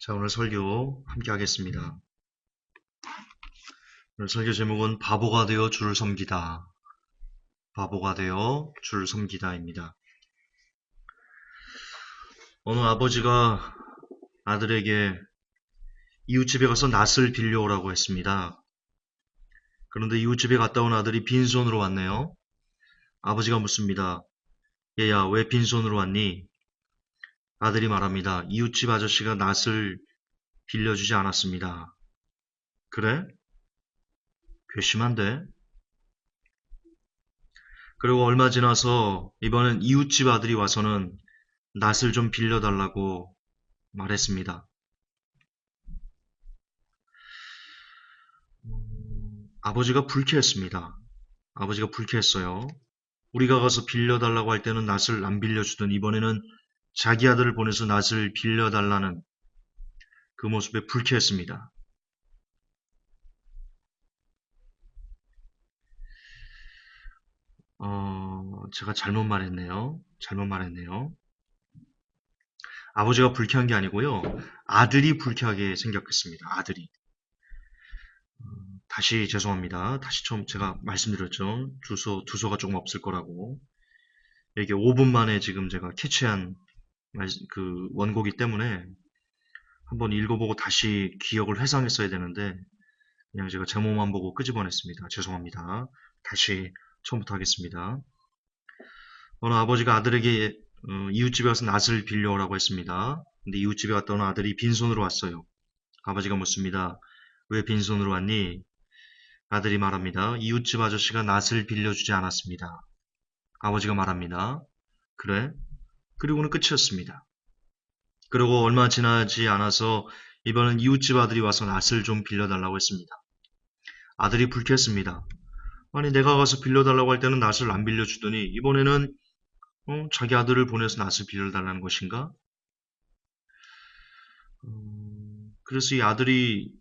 자, 오늘 설교 함께 하겠습니다. 오늘 설교 제목은 바보가 되어 주를 섬기다. 바보가 되어 주를 섬기다입니다. 어느 아버지가 아들에게 이웃집에 가서 낫을 빌려오라고 했습니다. 그런데 이웃집에 갔다 온 아들이 빈손으로 왔네요. 아버지가 묻습니다. 얘야, 왜 빈손으로 왔니? 아들이 말합니다. 이웃집 아저씨가 낫을 빌려주지 않았습니다. 그래? 괘씸한데? 그리고 얼마 지나서 이번엔 이웃집 아들이 와서는 낫을 좀 빌려달라고 말했습니다. 아버지가 불쾌했습니다. 아버지가 불쾌했어요. 우리가 가서 빌려달라고 할 때는 낫을 안 빌려주던 이번에는 자기 아들을 보내서 낫을 빌려달라는 그 모습에 불쾌했습니다. 제가 잘못 말했네요. 아버지가 불쾌한 게 아니고요. 아들이 불쾌하게 생겼겠습니다. 아들이. 다시 죄송합니다. 다시 처음 제가 말씀드렸죠. 주소가 조금 없을 거라고. 이게 5분 만에 지금 제가 캐치한 그 원고기 때문에 한번 읽어보고 다시 기억을 회상했어야 되는데 그냥 제가 제목만 보고 끄집어냈습니다. 죄송합니다. 다시 처음부터 하겠습니다. 어느 아버지가 아들에게 이웃집에 가서 낫을 빌려오라고 했습니다. 근데 이웃집에 갔다 온 아들이 빈손으로 왔어요. 아버지가 묻습니다. 왜 빈손으로 왔니? 아들이 말합니다. 이웃집 아저씨가 낫을 빌려주지 않았습니다. 아버지가 말합니다. 그래? 그리고는 끝이었습니다. 그리고 얼마 지나지 않아서 이번엔 이웃집 아들이 와서 낫을 좀 빌려달라고 했습니다. 아들이 불쾌했습니다. 아니 내가 가서 빌려달라고 할 때는 낫을 안 빌려주더니 이번에는 자기 아들을 보내서 낫을 빌려달라는 것인가? 그래서 이 아들이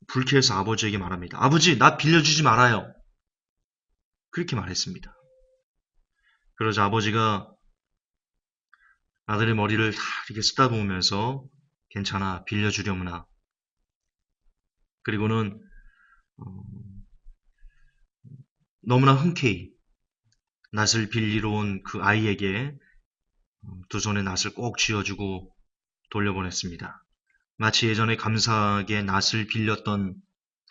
불쾌해서 아버지에게 말합니다. 아버지, 나 빌려주지 말아요. 그렇게 말했습니다. 그러자 아버지가 아들의 머리를 다 이렇게 쓰다보면서 괜찮아, 빌려주려무나. 그리고는 너무나 흔쾌히 낫을 빌리러 온 그 아이에게 두 손에 낫을 꼭 쥐어주고 돌려보냈습니다. 마치 예전에 감사하게 낫을 빌렸던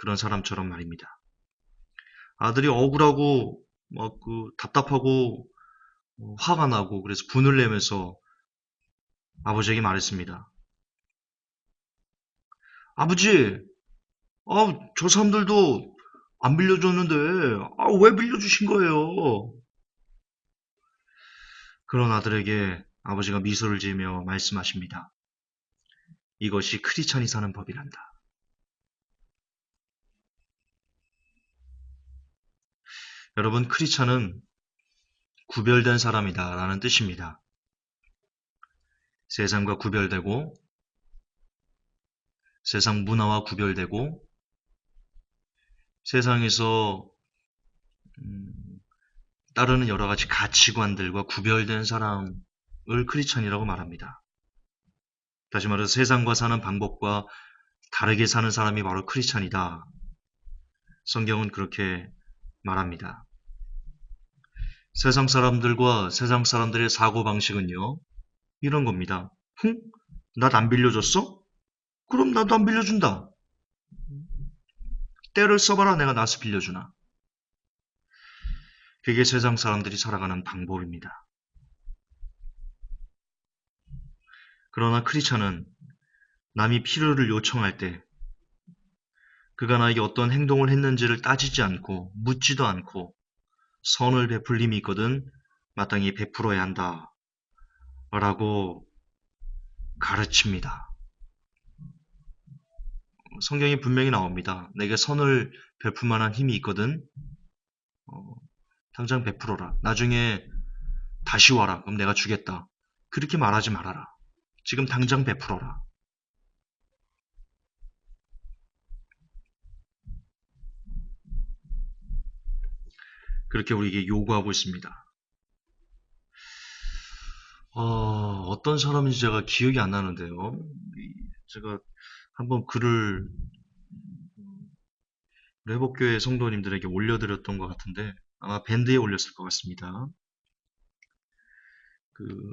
그런 사람처럼 말입니다. 아들이 억울하고 답답하고 화가 나고 그래서 분을 내면서 아버지에게 말했습니다. 아버지, 저 사람들도 안 빌려줬는데 왜 빌려주신 거예요? 그런 아들에게 아버지가 미소를 지으며 말씀하십니다. 이것이 크리스찬이 사는 법이란다. 여러분, 크리스찬은 구별된 사람이다 라는 뜻입니다. 세상과 구별되고 세상 문화와 구별되고 세상에서 따르는 여러 가지 가치관들과 구별된 사람을 크리스찬이라고 말합니다. 다시 말해서 세상과 사는 방법과 다르게 사는 사람이 바로 크리스찬이다. 성경은 그렇게 말합니다. 세상 사람들과 세상 사람들의 사고방식은요. 이런 겁니다. 낫 안 빌려줬어? 그럼 나도 안 빌려준다. 때를 써봐라 내가 낫을 빌려주나. 그게 세상 사람들이 살아가는 방법입니다. 그러나 크리스찬은 남이 필요를 요청할 때 그가 나에게 어떤 행동을 했는지를 따지지 않고 묻지도 않고 선을 베풀 힘이 있거든 마땅히 베풀어야 한다 라고 가르칩니다. 성경에 분명히 나옵니다. 내게 선을 베풀 만한 힘이 있거든 당장 베풀어라. 나중에 다시 와라. 그럼 내가 주겠다. 그렇게 말하지 말아라. 지금 당장 베풀어라. 그렇게 우리에게 요구하고 있습니다. 어떤 사람인지 제가 기억이 안 나는데요. 제가 한번 글을 회복교회 성도님들에게 올려드렸던 것 같은데 아마 밴드에 올렸을 것 같습니다.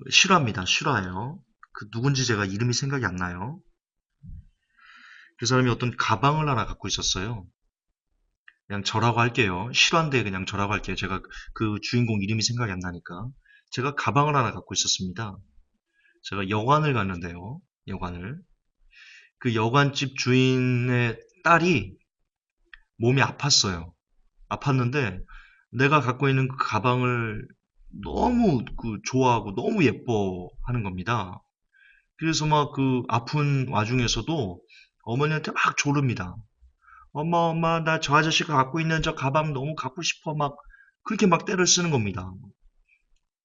실화입니다. 실화예요. 누군지 제가 이름이 생각이 안 나요. 그 사람이 어떤 가방을 하나 갖고 있었어요. 그냥 저라고 할게요. 실화인데 그냥 저라고 할게요. 제가 그 주인공 이름이 생각이 안 나니까. 제가 가방을 하나 갖고 있었습니다. 제가 여관을 갔는데요. 여관을. 그 여관집 주인의 딸이 몸이 아팠어요. 아팠는데 내가 갖고 있는 그 가방을 너무 좋아하고 너무 예뻐하는 겁니다. 그래서 막 그 아픈 와중에서도 어머니한테 막 조릅니다. 엄마, 엄마, 나 저 아저씨가 갖고 있는 저 가방 너무 갖고 싶어. 막 그렇게 막 떼를 쓰는 겁니다.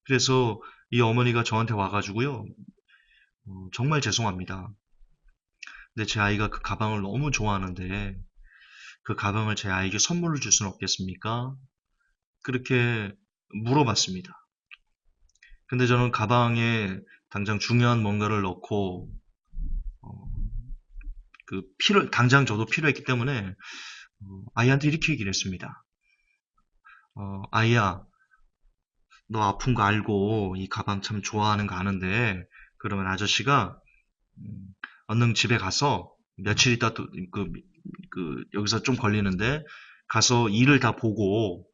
그래서 이 어머니가 저한테 와가지고요. 정말 죄송합니다. 근데 제 아이가 그 가방을 너무 좋아하는데 그 가방을 제 아이에게 선물로 줄 수는 없겠습니까? 그렇게 물어봤습니다. 근데 저는 가방에 당장 중요한 뭔가를 넣고 어, 당장 저도 필요했기 때문에 아이한테 이렇게 얘기를 했습니다. 아이야, 너 아픈 거 알고 이 가방 참 좋아하는 거 아는데 그러면 아저씨가 음, 얼른 집에 가서 며칠 있다 여기서 좀 걸리는데 가서 일을 다 보고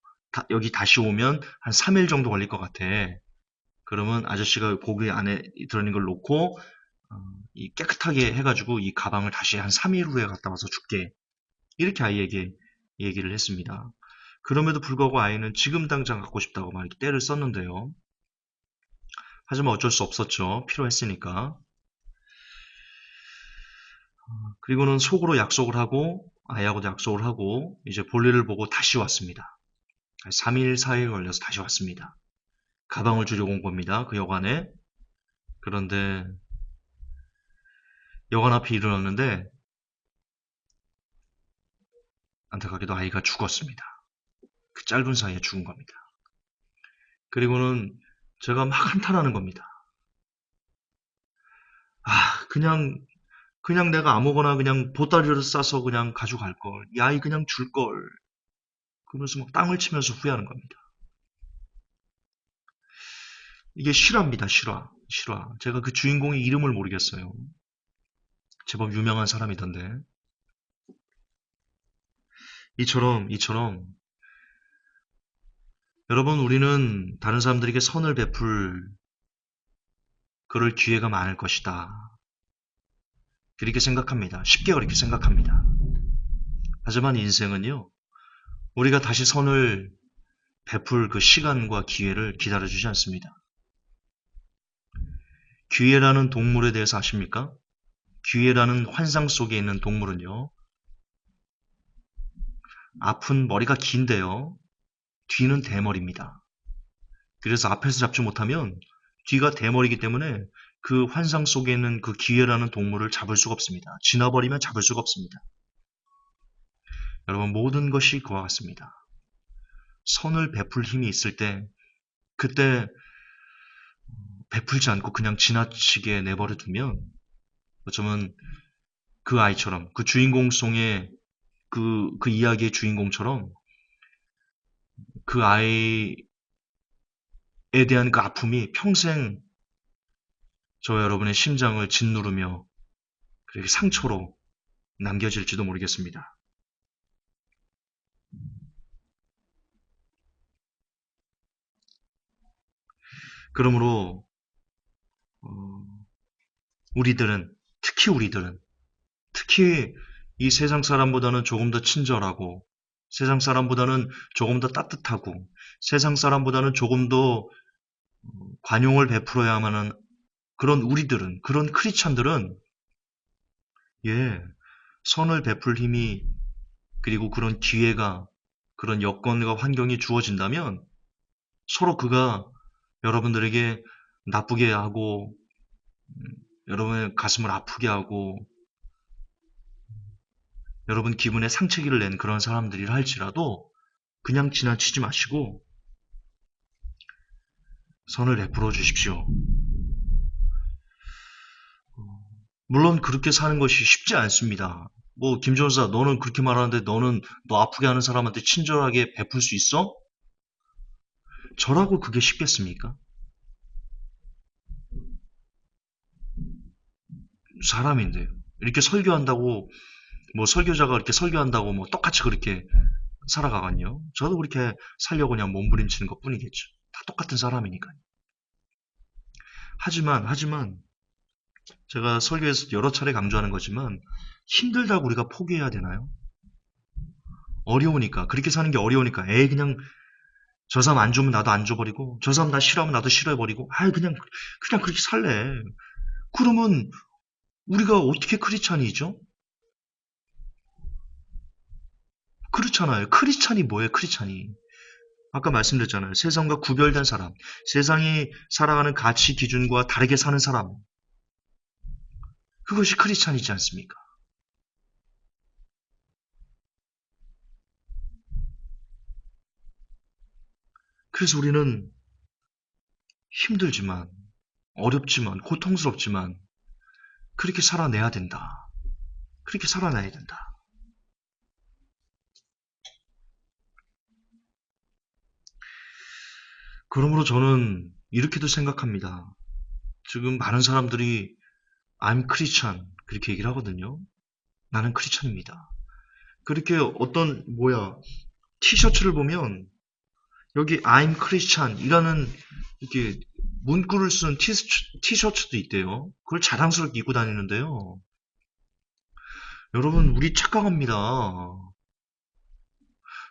여기 다시 오면 한 3일 정도 걸릴 것 같아. 그러면 아저씨가 고기 안에 들어있는 걸 놓고 이 깨끗하게 해가지고 이 가방을 다시 한 3일 후에 갔다 와서 줄게. 이렇게 아이에게 얘기를 했습니다. 그럼에도 불구하고 아이는 지금 당장 갖고 싶다고 막 이렇게 떼를 썼는데요. 하지만 어쩔 수 없었죠. 필요했으니까. 그리고는 속으로 약속을 하고 아이하고도 약속을 하고 이제 볼일을 보고 다시 왔습니다. 3일, 4일 걸려서 다시 왔습니다. 가방을 주려고 온 겁니다. 그 여관에. 그런데 여관 앞에 이르렀는데 안타깝게도 아이가 죽었습니다. 그 짧은 사이에 죽은 겁니다. 그리고는 제가 막 한탄하는 겁니다. 그냥 내가 아무거나 그냥 보따리를 싸서 그냥 가져갈 걸. 이 아이 그냥 줄 걸. 그러면서 막 땅을 치면서 후회하는 겁니다. 이게 실화입니다, 실화. 실화. 제가 그 주인공의 이름을 모르겠어요. 제법 유명한 사람이던데. 이처럼, 여러분, 우리는 다른 사람들에게 선을 베풀 그럴 기회가 많을 것이다. 그렇게 생각합니다. 쉽게 그렇게 생각합니다. 하지만 인생은요, 우리가 다시 선을 베풀 그 시간과 기회를 기다려주지 않습니다. 기회라는 동물에 대해서 아십니까? 기회라는 환상 속에 있는 동물은요, 앞은 머리가 긴데요, 뒤는 대머리입니다. 그래서 앞에서 잡지 못하면 뒤가 대머리이기 때문에 그 환상 속에 있는 그 기회라는 동물을 잡을 수가 없습니다. 지나버리면 잡을 수가 없습니다. 여러분, 모든 것이 그와 같습니다. 선을 베풀 힘이 있을 때, 그때 베풀지 않고 그냥 지나치게 내버려 두면 어쩌면 그 아이처럼, 그 주인공송의 그 이야기의 주인공처럼 그 아이에 대한 그 아픔이 평생 저 여러분의 심장을 짓누르며 그렇게 상처로 남겨질지도 모르겠습니다. 그러므로 어, 우리들은 특히 이 세상 사람보다는 조금 더 친절하고 세상 사람보다는 조금 더 따뜻하고 세상 사람보다는 조금 더 관용을 베풀어야만 하는 그런 크리스찬들은 예, 선을 베풀 힘이 그리고 그런 기회가 그런 여건과 환경이 주어진다면 서로 그가 여러분들에게 나쁘게 하고 여러분의 가슴을 아프게 하고 여러분 기분에 상처기를 낸 그런 사람들이라 할지라도 그냥 지나치지 마시고 선을 베풀어 주십시오. 물론 그렇게 사는 것이 쉽지 않습니다. 뭐, 김전사, 너는 그렇게 말하는데 너 아프게 하는 사람한테 친절하게 베풀 수 있어? 저라고 그게 쉽겠습니까? 사람인데요. 이렇게 설교한다고, 뭐, 설교자가 이렇게 설교한다고 뭐, 똑같이 그렇게 살아가거든요. 저도 그렇게 살려고 그냥 몸부림치는 것 뿐이겠죠. 다 똑같은 사람이니까요. 하지만, 제가 설교에서 여러 차례 강조하는 거지만, 힘들다고 우리가 포기해야 되나요? 어려우니까, 그렇게 사는 게 어려우니까, 에이, 그냥 저 사람 안 주면 나도 안 줘버리고, 저 사람 나 싫어하면 나도 싫어해버리고, 아이, 그냥 그렇게 살래. 그러면 우리가 어떻게 크리스찬이죠? 그렇잖아요. 크리스찬이 뭐예요, 크리스찬이? 아까 말씀드렸잖아요. 세상과 구별된 사람. 세상이 살아가는 가치 기준과 다르게 사는 사람. 그것이 크리스찬이지 않습니까? 그래서 우리는 힘들지만, 어렵지만, 고통스럽지만, 그렇게 살아내야 된다. 그렇게 살아내야 된다. 그러므로 저는 이렇게도 생각합니다. 지금 많은 사람들이 I'm Christian 그렇게 얘기를 하거든요. 나는 크리스찬입니다. 그렇게 티셔츠를 보면 여기 I'm Christian 이라는 이렇게 문구를 쓴 티셔츠도 있대요. 그걸 자랑스럽게 입고 다니는데요. 여러분, 우리 착각합니다.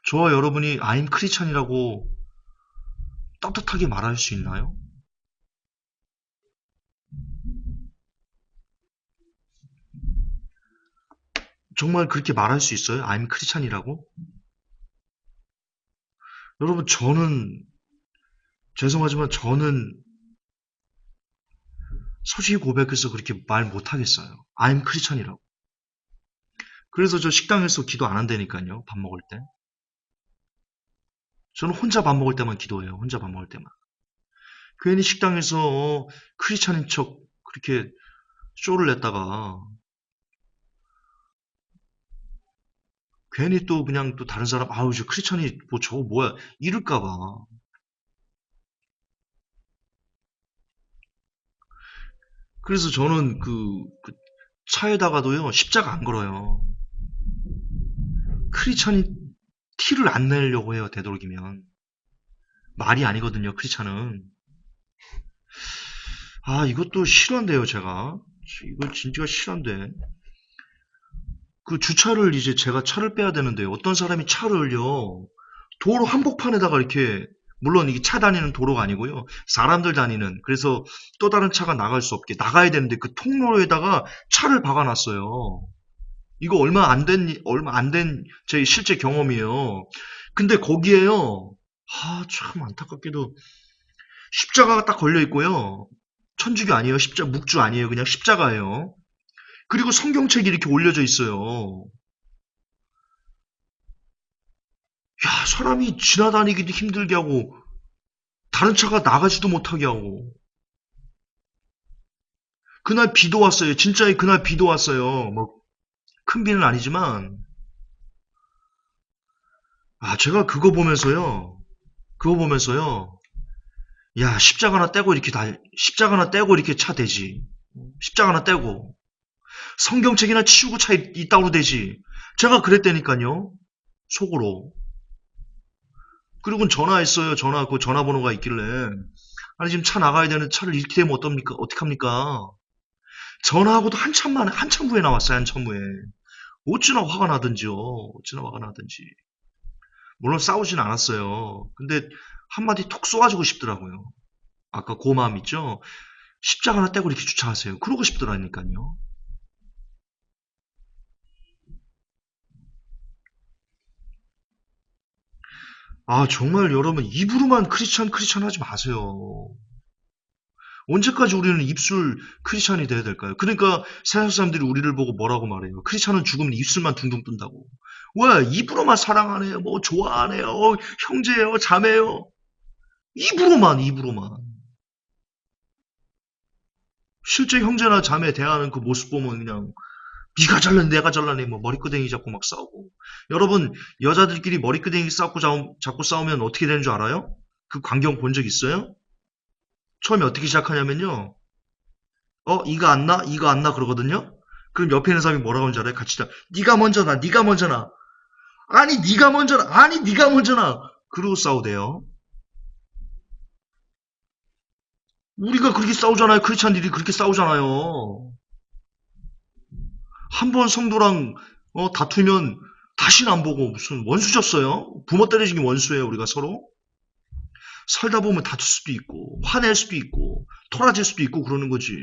저와 여러분이 I'm Christian이라고 떳떳하게 말할 수 있나요? 정말 그렇게 말할 수 있어요? I'm Christian이라고? 여러분, 죄송하지만 저는 솔직히 고백해서 그렇게 말 못하겠어요. I'm Christian이라고. 그래서 저 식당에서 기도 안 한다니까요. 밥 먹을 때. 저는 혼자 밥 먹을 때만 기도해요. 혼자 밥 먹을 때만. 괜히 식당에서 크리스찬인 척 그렇게 쇼를 냈다가 괜히 또 그냥 또 다른 사람 아우 저 크리스찬이 뭐 저거 뭐야 이럴까 봐. 그래서 저는 그 차에다가도요 십자가 안 걸어요. 크리스찬이 티를 안 내려고 해요. 되도록이면. 말이 아니거든요. 크리스찬은. 아 이것도 실화인데요. 제가. 이거 진짜 실화인데. 그 주차를 이제 제가 차를 빼야 되는데 어떤 사람이 차를요 도로 한복판에다가 이렇게 물론 이게 차 다니는 도로가 아니고요 사람들 다니는 그래서 또 다른 차가 나갈 수 없게 나가야 되는데 그 통로에다가 차를 박아놨어요. 이거 얼마 안 된 제 실제 경험이에요. 근데 거기에요 참 안타깝게도 십자가가 딱 걸려 있고요 천주교 아니에요 십자 묵주 아니에요 그냥 십자가예요. 그리고 성경책이 이렇게 올려져 있어요. 야, 사람이 지나다니기도 힘들게 하고, 다른 차가 나가지도 못하게 하고. 그날 비도 왔어요. 진짜 그날 비도 왔어요. 뭐, 큰 비는 아니지만, 제가 그거 보면서요, 야, 십자가 하나 떼고 이렇게 차 대지. 십자가 하나 떼고. 성경책이나 치우고 차 있다고 되지. 제가 그랬다니까요. 속으로. 그리고 전화했어요. 그 전화번호가 있길래. 아니, 지금 차 나가야 되는 차를 잃게 되면 어떡합니까? 전화하고도 한참 후에 나왔어요, 한참 후에. 어찌나 화가 나든지요. 어찌나 화가 나든지. 물론 싸우진 않았어요. 근데 한마디 톡 쏘아주고 싶더라고요. 아까 그 마음 있죠? 십자가 하나 떼고 이렇게 주차하세요. 그러고 싶더라니까요. 정말 여러분, 입으로만 크리스찬 하지 마세요. 언제까지 우리는 입술 크리스찬이 돼야 될까요? 그러니까 세상 사람들이 우리를 보고 뭐라고 말해요? 크리스찬은 죽으면 입술만 둥둥 뜬다고. 왜? 입으로만 사랑하네요. 뭐 좋아하네요. 형제예요. 자매요. 입으로만. 실제 형제나 자매 대하는 그 모습 보면 그냥 네가 잘랐네 내가 잘랐네 뭐 머리끄댕이 잡고 막 싸우고. 여러분 여자들끼리 머리끄댕이 싸고 잡고 싸우면 어떻게 되는 줄 알아요? 그 광경 본 적 있어요? 처음에 어떻게 시작하냐면요. 이거 안 나? 이거 안 나? 그러거든요. 그럼 옆에 있는 사람이 뭐라고 하는지 알아요? 같이 다 네가 먼저 나 네가 먼저 나 아니 네가 먼저 나 아니 네가 먼저 나 그러고 싸우대요. 우리가 그렇게 싸우잖아요. 크리스찬들이 그렇게 싸우잖아요. 한 번 성도랑 다투면 다시는 안 보고 무슨 원수졌어요? 부모 때려주기 원수예요, 우리가 서로. 살다 보면 다툴 수도 있고 화낼 수도 있고 토라질 수도 있고 그러는 거지.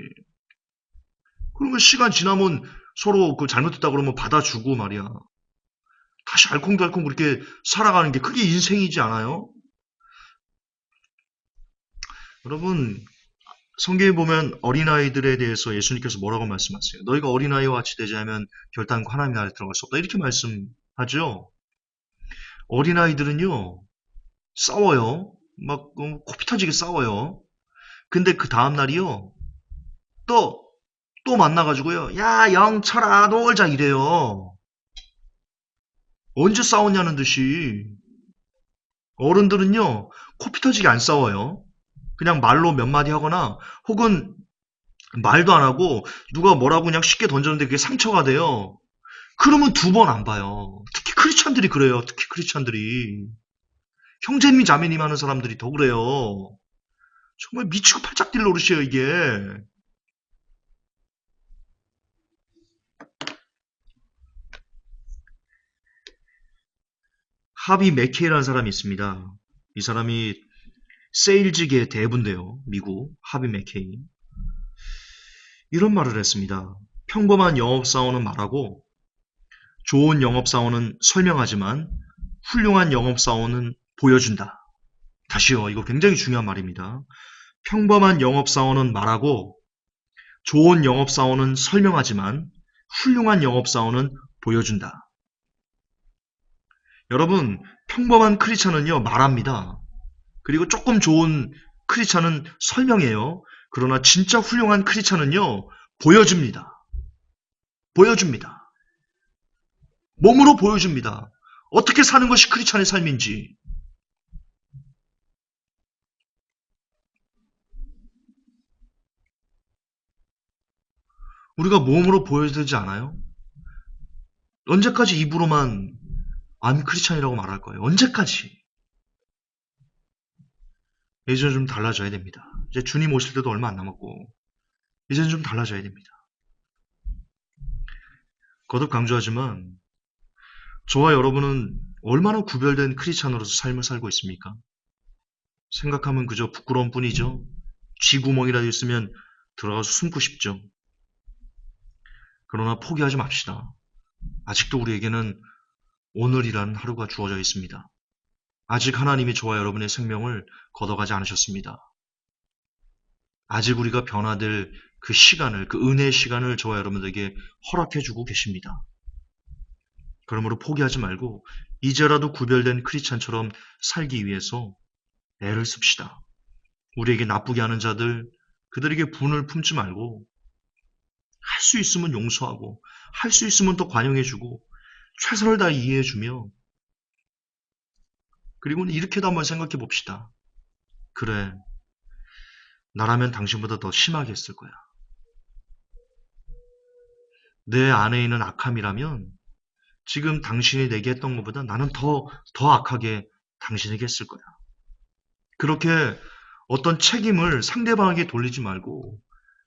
그러면 시간 지나면 서로 그 잘못했다 그러면 받아주고 말이야. 다시 알콩달콩 그렇게 살아가는 게 그게 인생이지 않아요? 여러분 성경에 보면 어린아이들에 대해서 예수님께서 뭐라고 말씀하세요? 너희가 어린아이와 같이 되지 않으면 결단코 하나님의 나라에 들어갈 수 없다. 이렇게 말씀하죠. 어린아이들은요, 싸워요. 막, 코피 터지게 싸워요. 근데 그 다음날이요, 또, 또 만나가지고요, 야, 영철아, 놀자, 이래요. 언제 싸웠냐는 듯이. 어른들은요, 코피 터지게 안 싸워요. 그냥 말로 몇 마디 하거나, 혹은 말도 안 하고, 누가 뭐라고 그냥 쉽게 던졌는데 그게 상처가 돼요. 그러면 두 번 안 봐요. 특히 크리스찬들이 그래요. 특히 크리스찬들이. 형제님 자매님 하는 사람들이 더 그래요. 정말 미치고 팔짝 뛸 노릇이에요, 이게. 하비 맥케이라는 사람이 있습니다. 이 사람이 세일즈계 대부인데요. 미국 하비 맥케이. 이런 말을 했습니다. 평범한 영업사원은 말하고 좋은 영업사원은 설명하지만 훌륭한 영업사원은 보여준다. 다시요. 이거 굉장히 중요한 말입니다. 평범한 영업사원은 말하고 좋은 영업사원은 설명하지만 훌륭한 영업사원은 보여준다. 여러분, 평범한 크리스찬은요, 말합니다. 그리고 조금 좋은 크리스찬은 설명해요. 그러나 진짜 훌륭한 크리스찬은요, 보여줍니다. 보여줍니다. 몸으로 보여줍니다. 어떻게 사는 것이 크리스찬의 삶인지. 우리가 몸으로 보여야 되지 않아요? 언제까지 입으로만 I'm 크리스찬이라고 말할 거예요? 언제까지? 이제는 좀 달라져야 됩니다. 이제 주님 오실 때도 얼마 안 남았고 이제는 좀 달라져야 됩니다. 거듭 강조하지만 저와 여러분은 얼마나 구별된 크리스찬으로서 삶을 살고 있습니까? 생각하면 그저 부끄러운 뿐이죠. 쥐구멍이라도 있으면 들어가서 숨고 싶죠. 그러나 포기하지 맙시다. 아직도 우리에게는 오늘이라는 하루가 주어져 있습니다. 아직 하나님이 저와 여러분의 생명을 걷어가지 않으셨습니다. 아직 우리가 변화될 그 시간을, 그 은혜의 시간을 저와 여러분들에게 허락해주고 계십니다. 그러므로 포기하지 말고 이제라도 구별된 크리스찬처럼 살기 위해서 애를 씁시다. 우리에게 나쁘게 하는 자들, 그들에게 분을 품지 말고 할 수 있으면 용서하고 할 수 있으면 또 관용해주고 최선을 다해 이해해주며 그리고는 이렇게도 한번 생각해 봅시다. 그래, 나라면 당신보다 더 심하게 했을 거야. 내 안에 있는 악함이라면 지금 당신이 내게 했던 것보다 나는 더 악하게 당신에게 했을 거야. 그렇게 어떤 책임을 상대방에게 돌리지 말고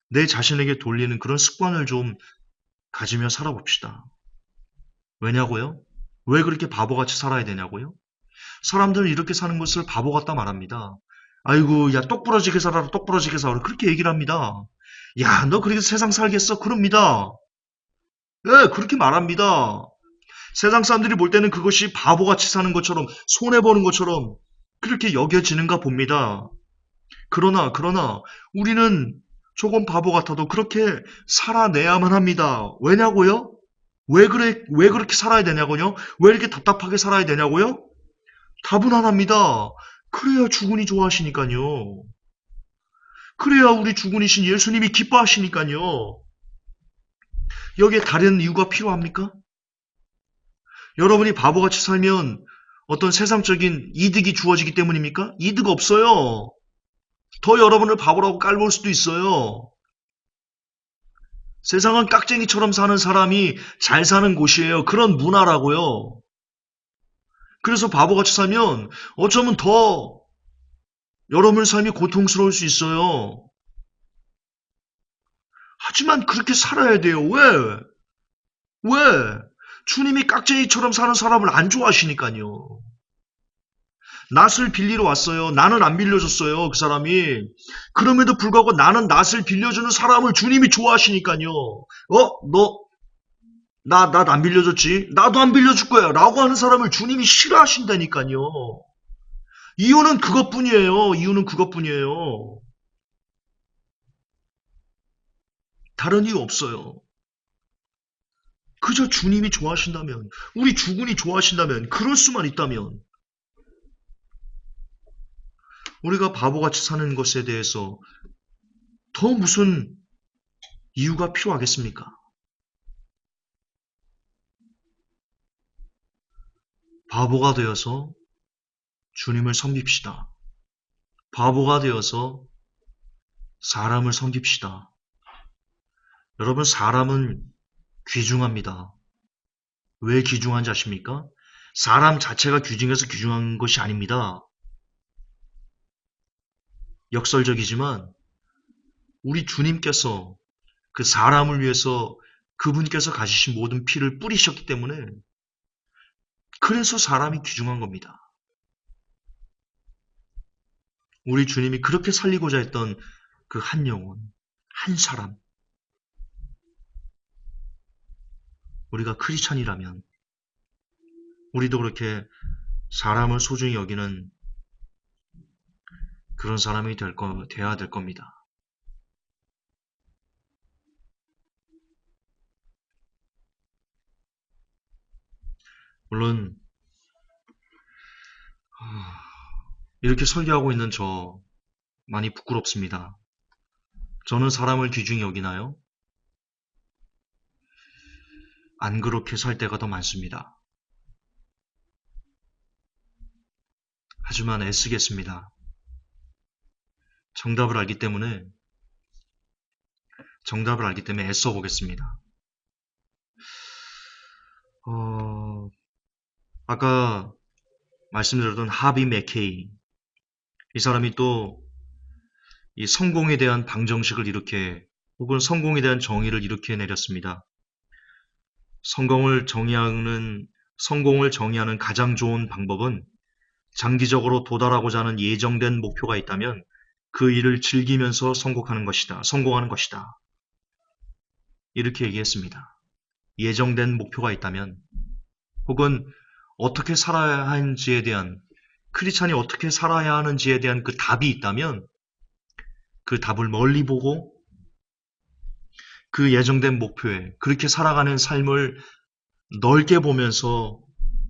내 자신에게 돌리는 그런 습관을 좀 가지며 살아봅시다. 왜냐고요? 왜 그렇게 바보같이 살아야 되냐고요? 사람들은 이렇게 사는 것을 바보 같다 말합니다. 아이고, 야, 똑부러지게 살아라, 똑부러지게 살아라. 그렇게 얘기를 합니다. 야, 너 그렇게 세상 살겠어? 그럽니다. 예, 그렇게 말합니다. 세상 사람들이 볼 때는 그것이 바보같이 사는 것처럼, 손해보는 것처럼 그렇게 여겨지는가 봅니다. 그러나, 우리는 조금 바보 같아도 그렇게 살아내야만 합니다. 왜냐고요? 왜 그렇게 살아야 되냐고요? 왜 이렇게 답답하게 살아야 되냐고요? 답은 하나입니다. 그래야 주군이 좋아하시니까요. 그래야 우리 주군이신 예수님이 기뻐하시니까요. 여기에 다른 이유가 필요합니까? 여러분이 바보같이 살면 어떤 세상적인 이득이 주어지기 때문입니까? 이득 없어요. 더 여러분을 바보라고 깔볼 수도 있어요. 세상은 깍쟁이처럼 사는 사람이 잘 사는 곳이에요. 그런 문화라고요. 그래서 바보같이 살면 어쩌면 더 여러분의 삶이 고통스러울 수 있어요. 하지만 그렇게 살아야 돼요. 왜? 왜? 주님이 깍쟁이처럼 사는 사람을 안 좋아하시니까요. 낫을 빌리러 왔어요. 나는 안 빌려줬어요. 그 사람이. 그럼에도 불구하고 나는 낫을 빌려주는 사람을 주님이 좋아하시니까요. 너, 낫 안 빌려줬지? 나도 안 빌려줄 거야. 라고 하는 사람을 주님이 싫어하신다니까요. 이유는 그것뿐이에요. 이유는 그것뿐이에요. 다른 이유 없어요. 그저 주님이 좋아하신다면, 우리 주군이 좋아하신다면, 그럴 수만 있다면, 우리가 바보같이 사는 것에 대해서 더 무슨 이유가 필요하겠습니까? 바보가 되어서 주님을 섬깁시다. 바보가 되어서 사람을 섬깁시다. 여러분, 사람은 귀중합니다. 왜 귀중한지 아십니까? 사람 자체가 귀중해서 귀중한 것이 아닙니다. 역설적이지만 우리 주님께서 그 사람을 위해서 그분께서 가지신 모든 피를 뿌리셨기 때문에 그래서 사람이 귀중한 겁니다. 우리 주님이 그렇게 살리고자 했던 그 한 영혼, 한 사람, 우리가 크리스찬이라면 우리도 그렇게 사람을 소중히 여기는 그런 사람이 되어야 될 겁니다. 물론 이렇게 설교하고 있는 저 많이 부끄럽습니다. 저는 사람을 귀중히 여기나요? 안 그렇게 살 때가 더 많습니다. 하지만 애쓰겠습니다. 정답을 알기 때문에 애써 보겠습니다. 아까 말씀드렸던 하비 맥케이, 이 사람이 또 이 성공에 대한 방정식을 이렇게, 혹은 성공에 대한 정의를 이렇게 내렸습니다. 성공을 정의하는 가장 좋은 방법은 장기적으로 도달하고자 하는 예정된 목표가 있다면 그 일을 즐기면서 성공하는 것이다. 이렇게 얘기했습니다. 예정된 목표가 있다면, 혹은 어떻게 살아야 하는지에 대한, 크리스찬이 어떻게 살아야 하는지에 대한 그 답이 있다면 그 답을 멀리 보고 그 예정된 목표에 그렇게 살아가는 삶을 넓게 보면서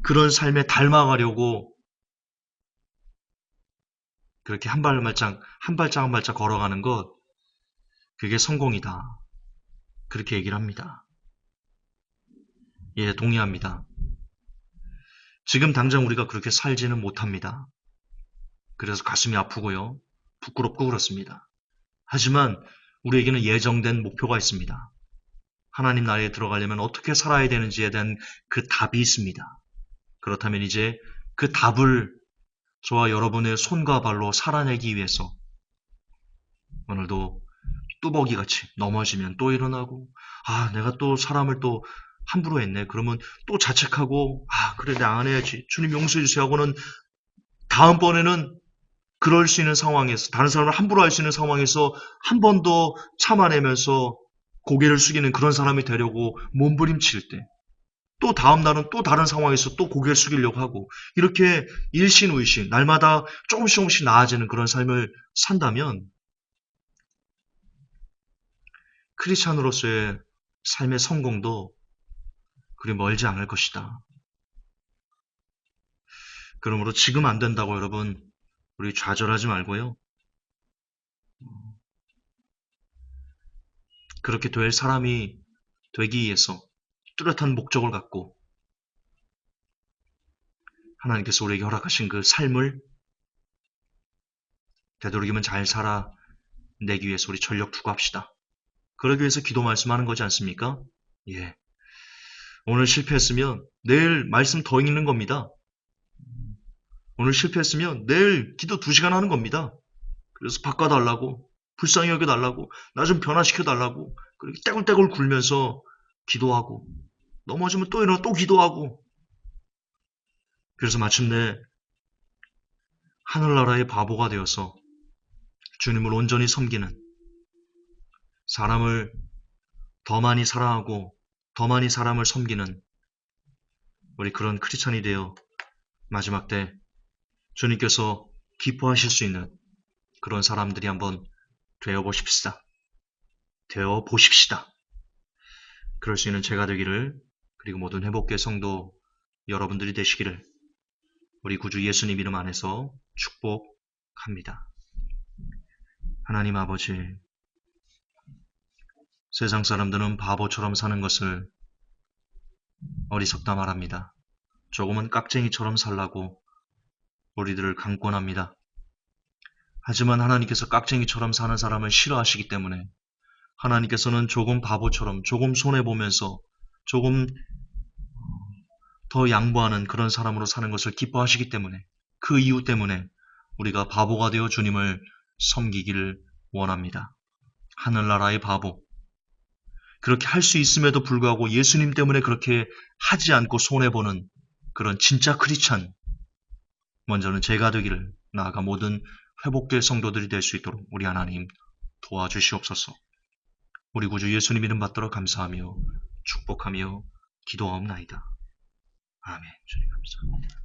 그런 삶에 닮아가려고 그렇게 한 발짝 한 발짝 걸어가는 것, 그게 성공이다. 그렇게 얘기를 합니다. 예, 동의합니다. 지금 당장 우리가 그렇게 살지는 못합니다. 그래서 가슴이 아프고요. 부끄럽고 그렇습니다. 하지만 우리에게는 예정된 목표가 있습니다. 하나님 나라에 들어가려면 어떻게 살아야 되는지에 대한 그 답이 있습니다. 그렇다면 이제 그 답을 저와 여러분의 손과 발로 살아내기 위해서 오늘도 뚜벅이같이 넘어지면 또 일어나고, 내가 또 사람을 또 함부로 했네. 그러면 또 자책하고, 그래, 내가 안 해야지. 주님 용서해 주세요 하고는 다음번에는 그럴 수 있는 상황에서, 다른 사람을 함부로 할 수 있는 상황에서 한 번 더 참아내면서 고개를 숙이는 그런 사람이 되려고 몸부림칠 때, 또 다음 날은 또 다른 상황에서 또 고개를 숙이려고 하고, 이렇게 일신의신 날마다 조금씩 나아지는 그런 삶을 산다면 크리스찬으로서의 삶의 성공도 그리 멀지 않을 것이다. 그러므로 지금 안 된다고 여러분, 우리 좌절하지 말고요. 그렇게 될 사람이 되기 위해서 뚜렷한 목적을 갖고 하나님께서 우리에게 허락하신 그 삶을 되도록이면 잘 살아내기 위해서 우리 전력 투구합시다. 그러기 위해서 기도 말씀하는 거지 않습니까? 예. 오늘 실패했으면 내일 말씀 더 읽는 겁니다. 오늘 실패했으면 내일 기도 2시간 하는 겁니다. 그래서 바꿔달라고, 불쌍히 여겨달라고, 나 좀 변화시켜달라고, 그렇게 떼굴떼굴 굴면서 기도하고, 넘어지면 또 일어나 또 기도하고, 그래서 마침내 하늘나라의 바보가 되어서 주님을 온전히 섬기는, 사람을 더 많이 사랑하고 더 많이 사람을 섬기는 우리 그런 크리스찬이 되어 마지막 때 주님께서 기뻐하실 수 있는 그런 사람들이 한번 되어보십시다. 그럴 수 있는 제가 되기를, 그리고 모든 회복계 성도 여러분들이 되시기를 우리 구주 예수님 이름 안에서 축복합니다. 하나님 아버지, 세상 사람들은 바보처럼 사는 것을 어리석다 말합니다. 조금은 깍쟁이처럼 살라고 우리들을 강권합니다. 하지만 하나님께서 깍쟁이처럼 사는 사람을 싫어하시기 때문에 하나님께서는 조금 바보처럼, 조금 손해보면서 조금 더 양보하는 그런 사람으로 사는 것을 기뻐하시기 때문에, 그 이유 때문에 우리가 바보가 되어 주님을 섬기기를 원합니다. 하늘나라의 바보. 그렇게 할 수 있음에도 불구하고 예수님 때문에 그렇게 하지 않고 손해보는 그런 진짜 크리스찬, 먼저는 제가 되기를, 나아가 모든 회복될 성도들이 될 수 있도록 우리 하나님 도와주시옵소서. 우리 구주 예수님 이름 받들어 감사하며 축복하며 기도하옵나이다. 아멘. 주님 감사합니다.